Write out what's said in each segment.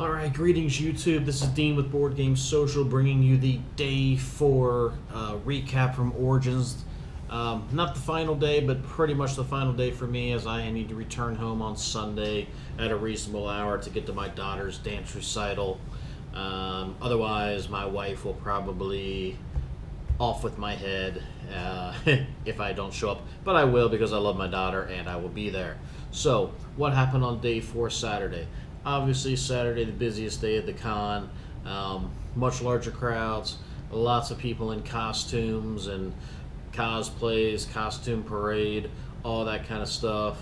Alright, greetings YouTube. This is Dean with Board Game Social bringing you the Day 4 recap from Origins. Not the final day, but pretty much the final day for me, as I need to return home on Sunday at a reasonable hour to get to my daughter's dance recital. Otherwise, my wife will probably off with my head if I don't show up. But I will, because I love my daughter and I will be there. So, what happened on Day 4 Saturday? Obviously, Saturday, the busiest day of the con. Much larger crowds, lots of people in costumes and cosplays, costume parade, all that kind of stuff.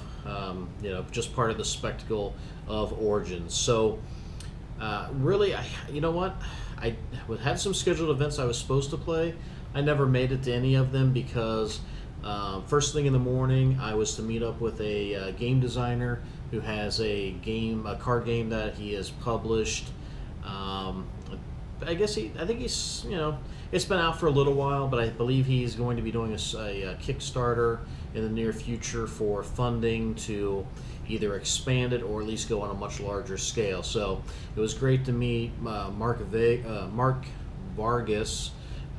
Just part of the spectacle of Origins. So, really, you know what? I had some scheduled events I was supposed to play. I never made it to any of them because first thing in the morning, I was to meet up with a game designer who has a card game that he has published. I think he's, it's been out for a little while, but I believe he's going to be doing a Kickstarter in the near future for funding to either expand it or at least go on a much larger scale. So it was great to meet Mark Vargas,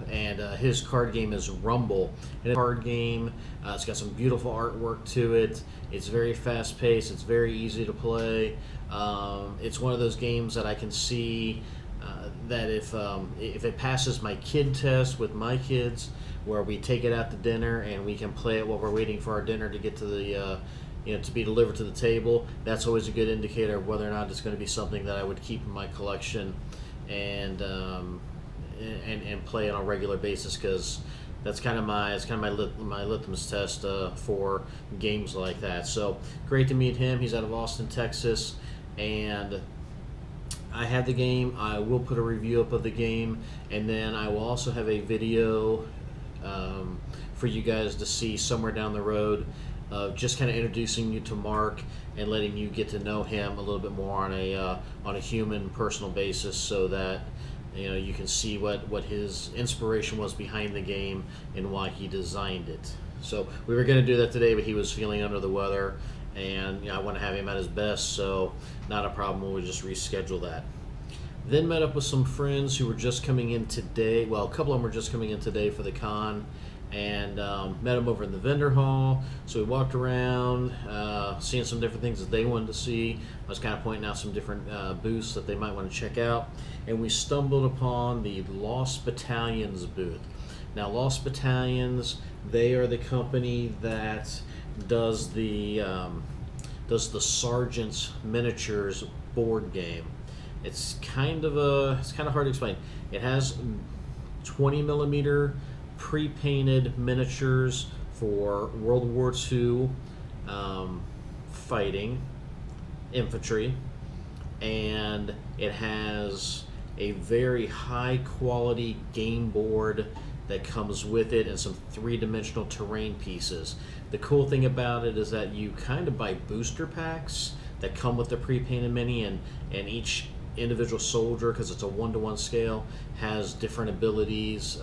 and his card game is Rumble. And a card game, it's got some beautiful artwork to it. It's very fast-paced. It's very easy to play. It's one of those games that I can see that if it passes my kid test with my kids, where we take it out to dinner and we can play it while we're waiting for our dinner to get to the to be delivered to the table, that's always a good indicator of whether or not it's going to be something that I would keep in my collection and play on a regular basis, because that's kind of my litmus test for games like that. So great to meet him. He's out of Austin, Texas, and I had the game. I will put a review up of the game, and then I will also have a video for you guys to see somewhere down the road, just kind of introducing you to Mark and letting you get to know him a little bit more on a human, personal basis, so that you can see what his inspiration was behind the game and why he designed it. So we were going to do that today, but he was feeling under the weather, and I want to have him at his best, so not a problem. We'll just reschedule that. Then met up with some friends who were just coming in today. Well, a couple of them were just coming in today for the con, and met them over in the vendor hall. So we walked around, seeing some different things that they wanted to see. I was kind of pointing out some different booths that they might want to check out, and we stumbled upon the Lost Battalions booth. Now, Lost Battalions, they are the company that does the Sergeant's Miniatures board game. It's kind of hard to explain. It has 20 millimeter pre-painted miniatures for World War II fighting infantry, and it has a very high quality game board that comes with it and some three-dimensional terrain pieces. The cool thing about it is that you kind of buy booster packs that come with the pre-painted mini, and each individual soldier, because it's a 1-to-1 scale, has different abilities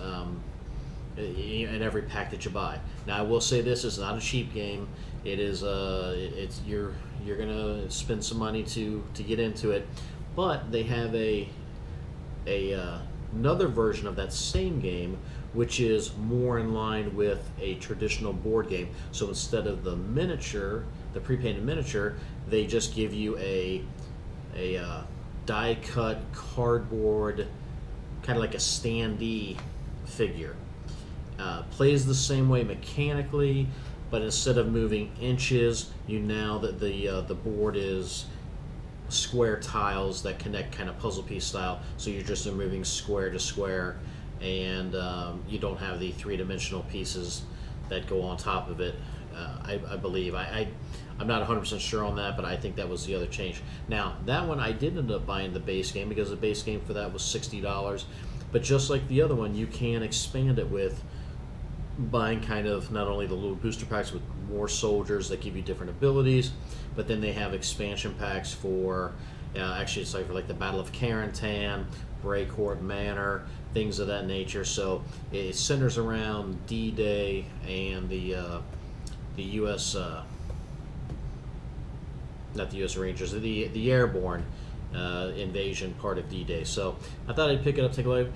in every pack that you buy. Now, I will say this is not a cheap game. It is you're gonna spend some money to get into it, but they have another version of that same game, which is more in line with a traditional board game. So instead of the miniature, the pre-painted miniature, they just give you a die-cut cardboard, kind of like a standee figure. Plays the same way mechanically, but instead of moving inches, that the board is square tiles that connect, kind of puzzle piece style. So you're just moving square to square, and you don't have the three-dimensional pieces that go on top of it. I believe I'm not 100% sure on that, but I think that was the other change. Now, that one I did end up buying the base game, because the base game for that was $60. But just like the other one, you can expand it with buying kind of not only the little booster packs with more soldiers that give you different abilities, but then they have expansion packs for, actually it's like for the Battle of Carentan, Breakcourt Manor, things of that nature. So it centers around D-Day and the U.S. Not the U.S. Rangers, the Airborne invasion part of D-Day. So I thought I'd pick it up, take a look.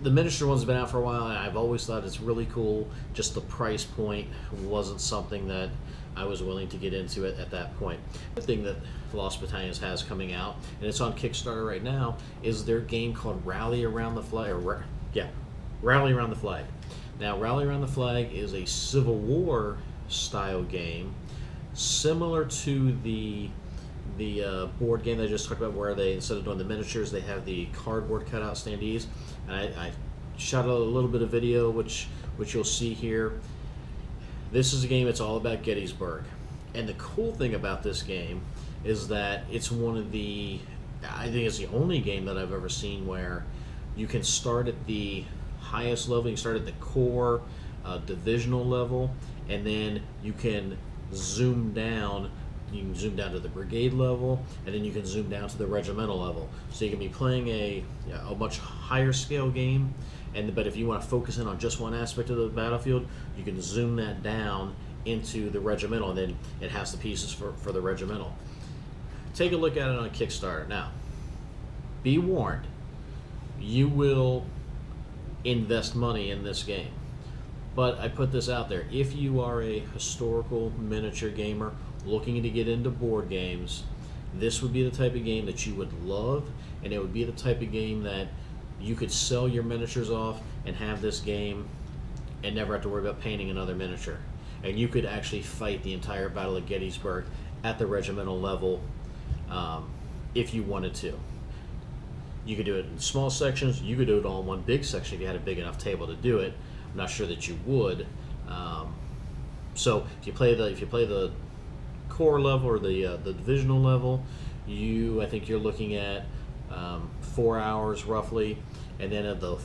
The miniature one's been out for a while, and I've always thought it's really cool. Just the price point wasn't something that I was willing to get into it at that point. The thing that Lost Battalions has coming out, and it's on Kickstarter right now, is their game called Rally Around the Flag. Rally Around the Flag. Now, Rally Around the Flag is a Civil War style game, similar to the board game that I just talked about, where they, instead of doing the miniatures, they have the cardboard cutout standees. And I shot a little bit of video, which you'll see here. This is a game that's all about Gettysburg. And the cool thing about this game is that it's one of the, I think it's the only game that I've ever seen where you can start at the highest level. You can start at the core divisional level, and then you can zoom down. You can zoom down to the brigade level, and then you can zoom down to the regimental level. So you can be playing a much higher scale game, but if you want to focus in on just one aspect of the battlefield, you can zoom that down into the regimental, and then it has the pieces for the regimental. Take a look at it on Kickstarter. Now, be warned, you will invest money in this game. But I put this out there. If you are a historical miniature gamer looking to get into board games, this would be the type of game that you would love, and it would be the type of game that you could sell your miniatures off and have this game and never have to worry about painting another miniature. And you could actually fight the entire Battle of Gettysburg at the regimental level if you wanted to. You could do it in small sections. You could do it all in one big section if you had a big enough table to do it. I'm not sure that you would. So if you play the core level or the divisional level, I think you're looking at 4 hours roughly, and then at the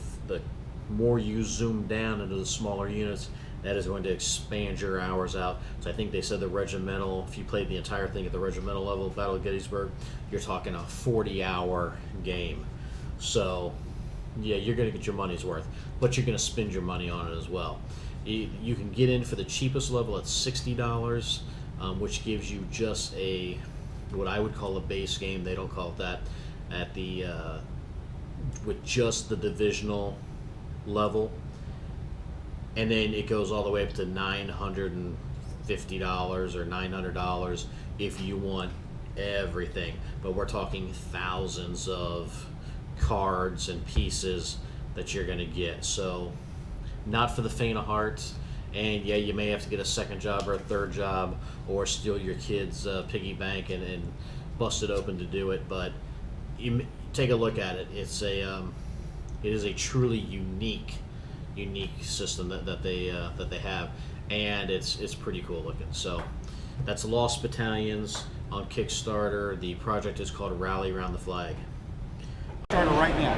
more you zoom down into the smaller units, that is going to expand your hours out. So I think they said the regimental, if you played the entire thing at the regimental level, Battle of Gettysburg, you're talking a 40-hour game. So yeah, you're going to get your money's worth, but you're going to spend your money on it as well. You can get in for the cheapest level at $60, which gives you just what I would call a base game. They don't call it that at with just the divisional level, and then it goes all the way up to $950 or $900 if you want everything. But we're talking thousands of cards and pieces that you're going to get. So not for the faint of heart. And yeah, you may have to get a second job or a third job, or steal your kid's piggy bank and bust it open to do it. But you take a look at it. It is a truly unique system that they have, and it's pretty cool looking. So that's Lost Battalions on Kickstarter. The project is called Rally Around the Flag. Starter right now.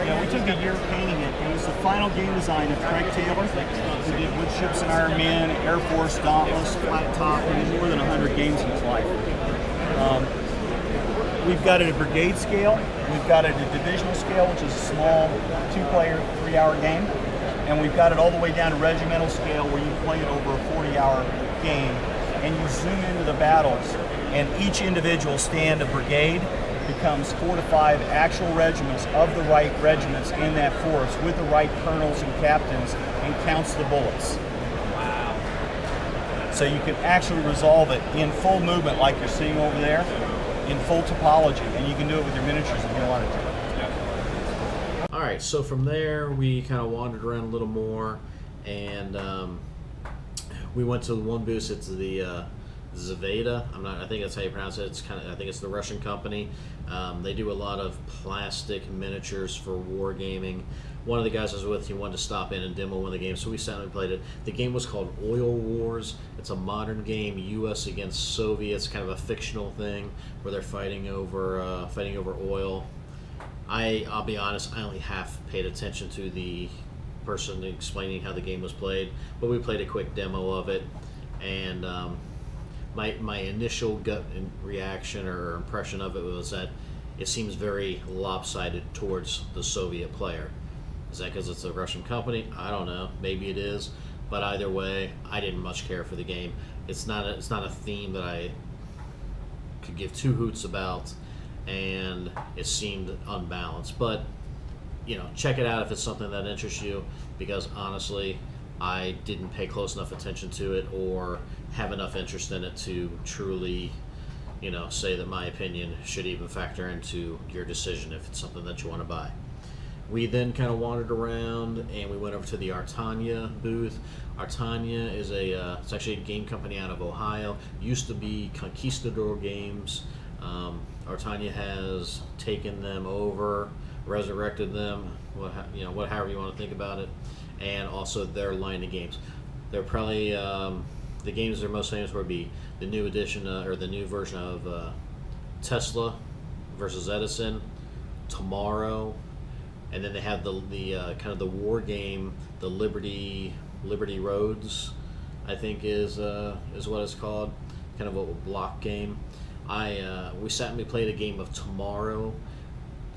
Yeah, we took a year painting it. It was the final game design of Craig Taylor, who did Wood Ships and Iron Man, Air Force, Dauntless, Flat Top, and more than 100 games in his life. We've got it at brigade scale, we've got it at divisional scale, which is a small 2-player, 3-hour game, and we've got it all the way down to regimental scale, where you play it over a 40-hour game, and you zoom into the battles, and each individual stand of brigade becomes 4 to 5 actual regiments of the right regiments in that force with the right colonels and captains, and counts the bullets. Wow. So you can actually resolve it in full movement like you're seeing over there, in full topology, and you can do it with your miniatures if you wanted to. All right, so from there we kind of wandered around a little more, and we went to the one booth. It's the Zaveda. I think that's how you pronounce it. I think it's the Russian company. They do a lot of plastic miniatures for wargaming. One of the guys I was with, he wanted to stop in and demo one of the games, so we sat and played it. The game was called Oil Wars. It's a modern game, U.S. against Soviets, kind of a fictional thing where they're fighting over oil. I'll be honest, I only half paid attention to the person explaining how the game was played, but we played a quick demo of it, and my initial gut reaction or impression of it was that it seems very lopsided towards the Soviet player. Is that because it's a Russian company? I don't know. Maybe it is. But either way, I didn't much care for the game. It's not a theme that I could give two hoots about, and it seemed unbalanced. But check it out if it's something that interests you, because honestly, I didn't pay close enough attention to it or have enough interest in it to truly, say that my opinion should even factor into your decision if it's something that you want to buy. We then kind of wandered around and we went over to the Artana booth. Artana is it's actually a game company out of Ohio. Used to be Conquistador Games. Artana has taken them over, resurrected them, however you want to think about it, and also their line of games. They're probably the games they're most famous for would be the new edition or the new version of Tesla versus Edison, Tomorrow, and then they have the kind of the war game, the Liberty Roads, I think is what it's called, kind of a block game. We sat and we played a game of Tomorrow.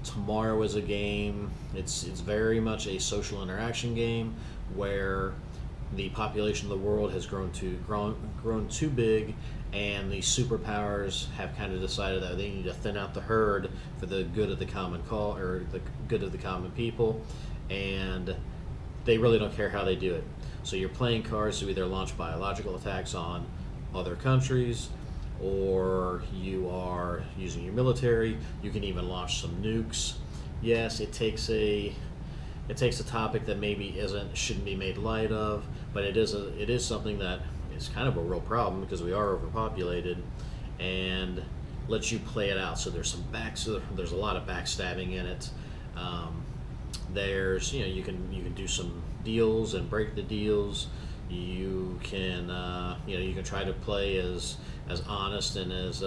Tomorrow is a game. It's very much a social interaction game where the population of the world has grown too big, and the superpowers have kind of decided that they need to thin out the herd for the good of the common the good of the common people, and they really don't care how they do it. So you're playing cards to either launch biological attacks on other countries, or you are using your military. You can even launch some nukes. Yes, it takes a topic that maybe shouldn't be made light of, but it is something that is kind of a real problem because we are overpopulated, and lets you play it out. So there's a lot of backstabbing in it. There's you can do some deals and break the deals. You can you can try to play as honest and as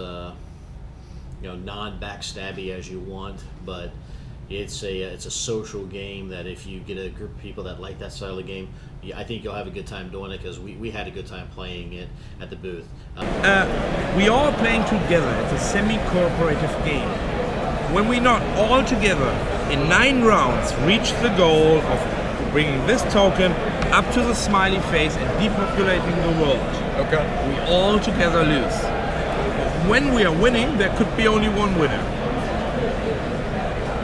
non-backstabby as you want, but it's a social game that if you get a group of people that like that style of game, I think you'll have a good time doing it, because we had a good time playing it at the booth. We are playing together. It's a semi-cooperative game. When we not all together in 9 rounds reach the goal of bringing this token up to the smiley face and depopulating the world, we all together lose. When we are winning, there could be only one winner.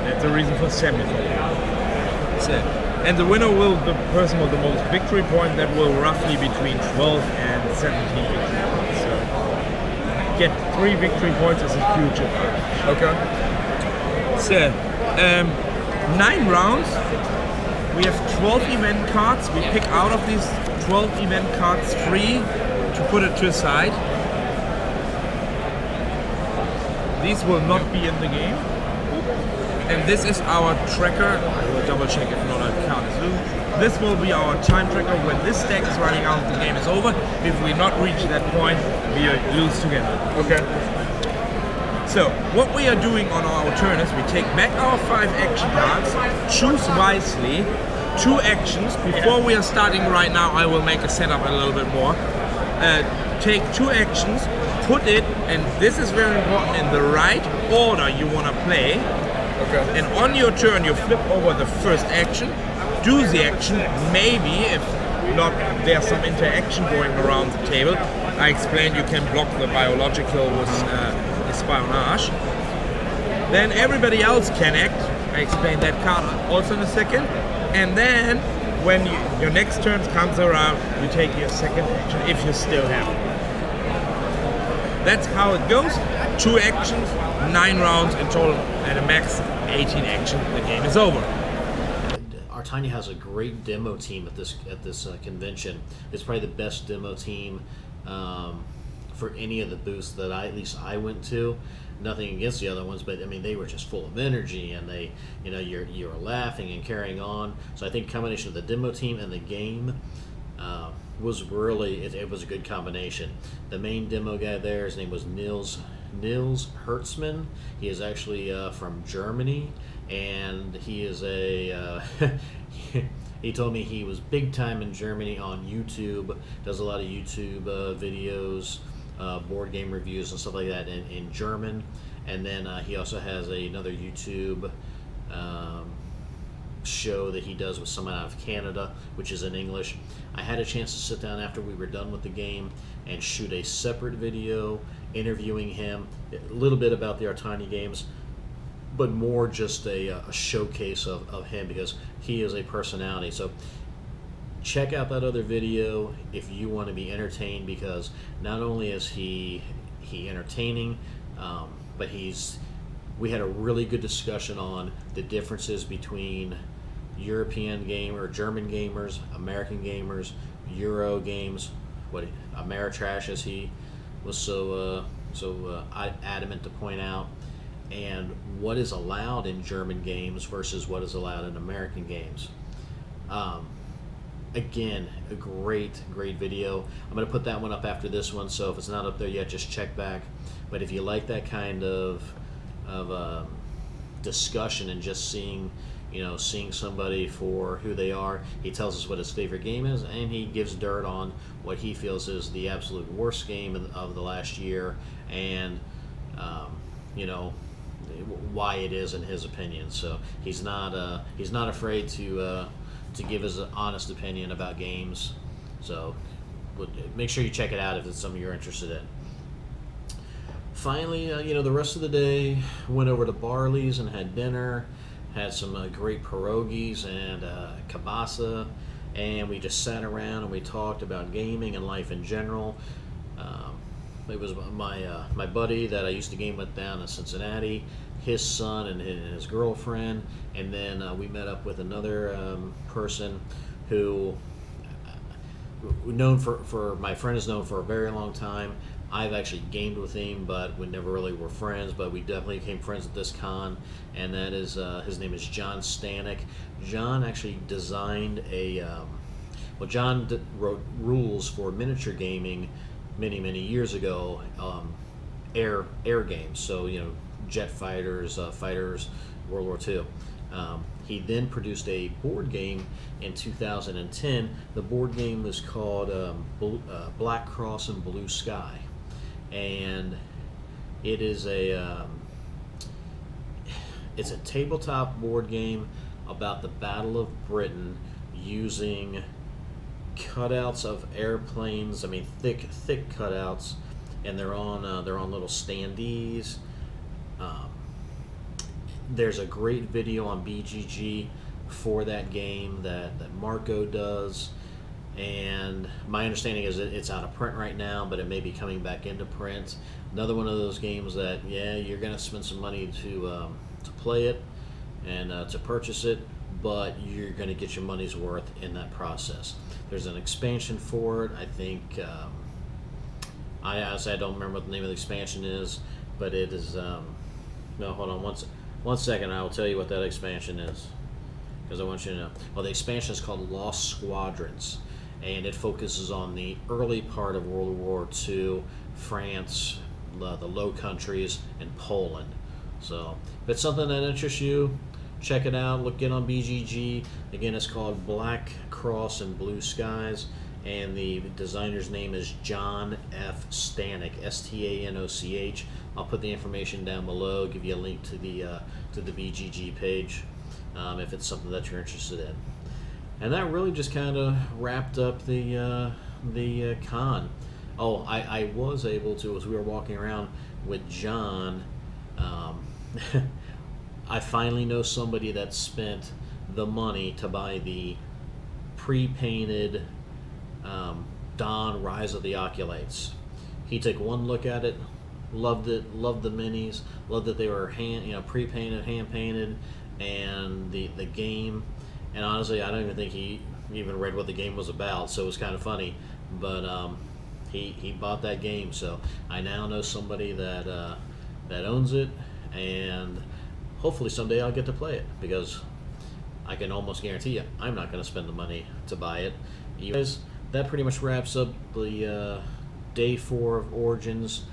That's the reason for semi-cooperative. And the winner will the person with the most victory point, that will roughly between 12 and 17 victory points. So get 3 victory points is a huge advantage. So 9 rounds. We have 12 event cards. We pick out of these 12 event cards 3 to put it to the side. These will not be in the game. And this is our tracker. I will double check if not, I can't assume. This will be our time tracker. When this deck is running out, the game is over. If we not reach that point, we lose together. So what we are doing on our turn is we take back our 5 action cards, choose wisely 2 actions. Before we are starting right now, I will make a setup a little bit more. Take 2 actions, put it, and this is very important, in the right order you want to play. And on your turn, you flip over the first action, do the action. Maybe if not, there's some interaction going around the table. I explained you can block the biological with espionage. Then everybody else can act. I explained that card also in a second. And then when your next turn comes around, you take your second action if you still have it. That's how it goes. 2 actions, 9 rounds in total, at a max 18 action. The game is over. Artana has a great demo team at this convention. It's probably the best demo team for any of the booths that at least I went to. Nothing against the other ones, but I mean, they were just full of energy, and they, you're laughing and carrying on. So I think combination of the demo team and the game was really, it was a good combination. The main demo guy there, his name was Nils Hertzman. He is actually from Germany, and he is he told me he was big time in Germany on YouTube, does a lot of YouTube videos, board game reviews and stuff like that in German. And then he also has another YouTube show that he does with someone out of Canada, which is in English. I had a chance to sit down after we were done with the game and shoot a separate video interviewing him, a little bit about the Artana games, but more just a showcase of him, because he is a personality. So check out that other video if you want to be entertained, because not only is he entertaining, but we had a really good discussion on the differences between European gamer, German gamers, American gamers, Euro games, what Ameritrash, as he was so adamant to point out, and what is allowed in German games versus what is allowed in American games. Again, a great video. I'm going to put that one up after this one, so if it's not up there yet, just check back. But if you like that kind of discussion and just seeing somebody for who they are, he tells us what his favorite game is, and he gives dirt on what he feels is the absolute worst game of the last year, and why it is in his opinion. So he's not afraid to give his honest opinion about games. So make sure you check it out if it's something you're interested in. Finally, the rest of the day went over to Barley's and had dinner, had some great pierogies and kielbasa, and we just sat around and we talked about gaming and life in general. It was my buddy that I used to game with down in Cincinnati, his son and his girlfriend, and then we met up with another person who my friend is known for a very long time. I've actually gamed with him, but we never really were friends, but we definitely became friends at this con, and that is, his name is John Stanek. John actually designed John wrote rules for miniature gaming many years ago, air games, so jet fighters, World War II. He then produced a board game in 2010. The board game was called Black Cross and Blue Sky, and it is it's a tabletop board game about the Battle of Britain using cutouts of airplanes. I mean, thick cutouts, and they're on little standees. There's a great video on BGG for that game that Marco does, and my understanding is that it's out of print right now, but it may be coming back into print. Another one of those games that, yeah, you're going to spend some money to play it and to purchase it, but you're going to get your money's worth in that process. There's an expansion for it. I think I honestly don't remember what the name of the expansion is, but it is no, hold on one second. I will tell you what that expansion is, because I want you to know. Well, the expansion is called Lost Squadrons, and it focuses on the early part of World War II, France, the Low Countries, and Poland. So if it's something that interests you, check it out. Look it on BGG. Again, it's called Black Cross and Blue Skies, and the designer's name is John F. Stanek, S-T-A-N-O-C-H. I'll put the information down below, give you a link to the BGG page if it's something that you're interested in. And that really just kind of wrapped up the con. Oh, I was able to, as we were walking around with John, I finally know somebody that spent the money to buy the pre-painted Dawn Rise of the Oculates. He took one look at it, loved it, loved the minis, loved that they were pre-painted, hand-painted, and the game. And honestly, I don't even think he even read what the game was about, so it was kind of funny. But he bought that game, so I now know somebody that owns it, and hopefully someday I'll get to play it, because I can almost guarantee you I'm not going to spend the money to buy it. You guys, that pretty much wraps up the day 4 of Origins.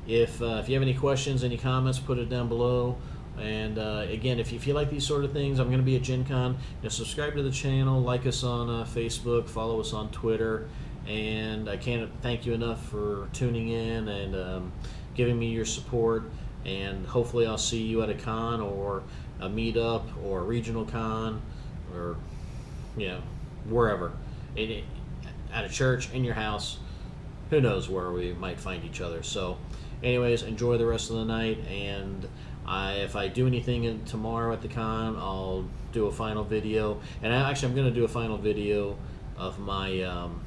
If you have any questions, any comments, put it down below. And again, if you like these sort of things, I'm going to be at Gen Con. Subscribe to the channel, like us on Facebook, follow us on Twitter, and I can't thank you enough for tuning in and giving me your support. And hopefully I'll see you at a con, or a meetup or a regional con, or wherever, at a church, in your house, who knows where we might find each other. So anyways, enjoy the rest of the night, and if I do anything tomorrow at the con, I'll do a final video. And I'm going to do a final video of my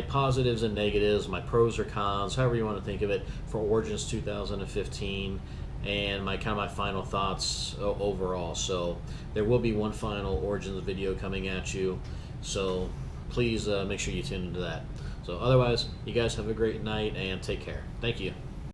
positives and negatives, my pros or cons, however you want to think of it, for Origins 2015, and my final thoughts overall. So there will be one final Origins video coming at you, so please make sure you tune into that. So otherwise, you guys have a great night and take care. Thank you.